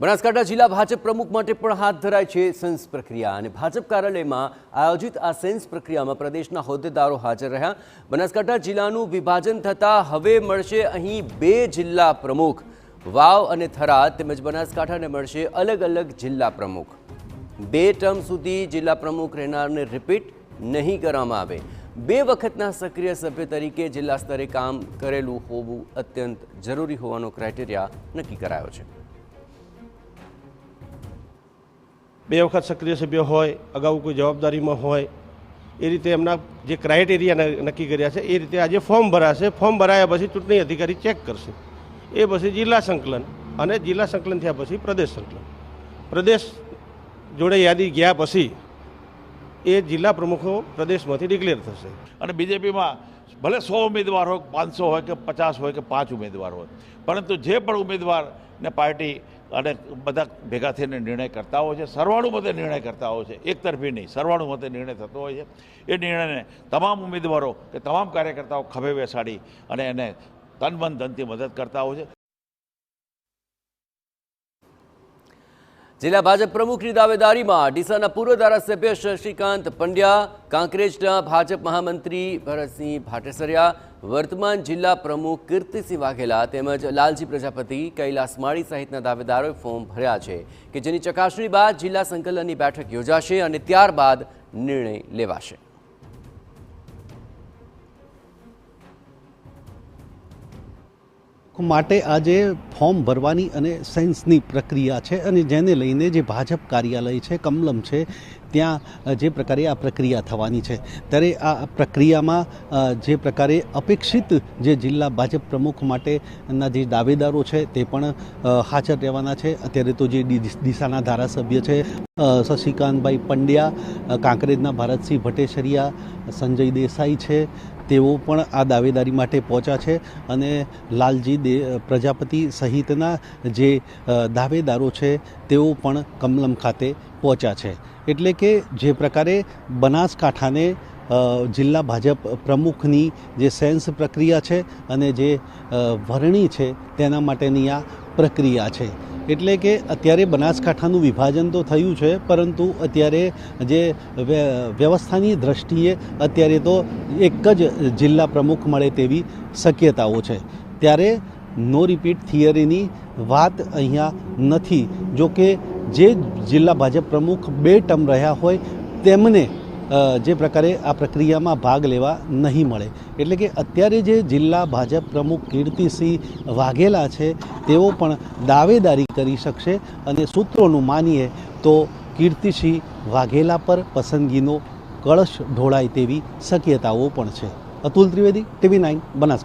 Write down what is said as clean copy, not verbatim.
બનાસકાંઠા જિલ્લા ભાજપ પ્રમુખ માટે પણ હાથ ધરાઈ છે સેન્સ પ્રક્રિયા અને ભાજપ કાર્યાલયમાં આયોજિત આ સેન્સ પ્રક્રિયામાં પ્રદેશના હોદ્દેદારો હાજર રહ્યા। બનાસકાંઠા જિલ્લાનું વિભાજન થતાં હવે મળશે અહીં 2 જિલ્લા પ્રમુખ। વાવ અને થરાદ તેમજ બનાસકાંઠાને મળશે અલગ અલગ જિલ્લા પ્રમુખ। 2 ટર્મ સુધી જિલ્લા પ્રમુખ રહેનારને રિપીટ નહીં કરવામાં આવે। 2 વખતના સક્રિય સભ્ય તરીકે જિલ્લા સ્તરે કામ કરેલું હોવું અત્યંત જરૂરી હોવાનો ક્રાઇટેરિયા નક્કી કરાયો છે। 2 વખત સક્રિય સભ્ય હોય, અગાઉ કોઈ જવાબદારીમાં હોય, એ રીતે એમના જે ક્રાઇટેરિયા નક્કી કર્યા છે એ રીતે આજે ફોર્મ ભરાશે। ફોર્મ ભરાયા પછી ચૂંટણી અધિકારી ચેક કરશે, એ પછી જિલ્લા સંકલન અને જિલ્લા સંકલન થયા પછી પ્રદેશ સંકલન। પ્રદેશ જોડે યાદી ગયા પછી એ જિલ્લા પ્રમુખો પ્રદેશમાંથી ડિક્લેર થશે। અને બીજેપીમાં ભલે 100 ઉમેદવાર હોય, 500 હોય કે 50 હોય કે 5 ઉમેદવાર હોય, પરંતુ જે પણ ઉમેદવારને પાર્ટી અને બધા ભેગા થઈને નિર્ણય કરતા હોય છે, સરવાળુ મતે નિર્ણય કરતા હોય છે, એકતરફી નહીં, સરવાળુ મતે નિર્ણય થતો હોય છે। એ નિર્ણયને તમામ ઉમેદવારો કે તમામ કાર્યકર્તાઓ ખભે બેસાડી અને એને તન મન ધનથી મદદ કરતા હોય છે। જિલ્લા ભાજપ પ્રમુખની દાવેદારીમાં ડીસાના પૂર્વ ધારાસભ્ય શશિકાંત પંડ્યા, કાંકરેજના ભાજપ મહામંત્રી ભરતસિંહ ભાટેસરિયા, વર્તમાન જિલ્લા પ્રમુખ કીર્તિસિંહ વાઘેલા તેમજ લાલજી પ્રજાપતિ, કૈલાસ માળી સહિતના દાવેદારોએ ફોર્મ ભર્યા છે કે જેની ચકાસણી બાદ જિલ્લા સંકલનની બેઠક યોજાશે અને ત્યારબાદ નિર્ણય લેવાશે। માટે આજે ફોર્મ ભરવાની અને સેન્સની પ્રક્રિયા છે અને જેને લઈને જે ભાજપ કાર્યાલય છે, કમલમ છે, ત્યાં જે પ્રકારે આ પ્રક્રિયા થવાની છે ત્યારે આ પ્રક્રિયામાં જે પ્રકારે અપેક્ષિત જે જિલ્લા ભાજપ પ્રમુખ માટેના જે દાવેદારો છે તે પણ હાજર રહેવાના છે। અત્યારે તો જે ડીસાના ધારાસભ્ય છે શશિકાંતભાઈ પંડ્યા, કાંકરેજના ભરતસિંહ ભટ્ટેસરિયા, સંજય દેસાઈ છે, તેઓ પણ આ દાવેદારી માટે પહોંચ્યા છે અને લાલજી પ્રજાપતિ સહિતના જે દાવેદારો છે તેઓ પણ કમલમ ખાતે પહોંચ્યા છે। એટલે કે જે પ્રકારે બનાસકાંઠાને જિલ્લા ભાજપ પ્રમુખની જે સેન્સ પ્રક્રિયા છે અને જે વરણી છે તેના માટેની આ પ્રક્રિયા છે। એટલે કે અત્યારે બનાસકાંઠાનું વિભાજન તો થયું છે, પરંતુ અત્યારે જે વ્યવસ્થાની દ્રષ્ટિએ અત્યારે તો એક જ જિલ્લા પ્રમુખ મળે તેવી શક્યતાઓ છે। ત્યારે નો રિપીટ થિયરીની વાત અહીંયા નથી। જો કે જે જિલ્લા ભાજપ પ્રમુખ 2 ટર્મ રહ્યા હોય તેમને જે પ્રકારે આ પ્રક્રિયામાં ભાગ લેવા નહીં મળે। એટલે કે અત્યારે જે જિલ્લા ભાજપ પ્રમુખ કીર્તિસિંહ વાઘેલા છે તેઓ પણ દાવેદારી કરી શકશે અને સૂત્રોનું માનીએ તો કીર્તિસિંહ વાઘેલા પર પસંદગીનો કળશ ઢોળાય તેવી શક્યતાઓ પણ છે। અતુલ ત્રિવેદી, TV9 બનાસકાંઠા।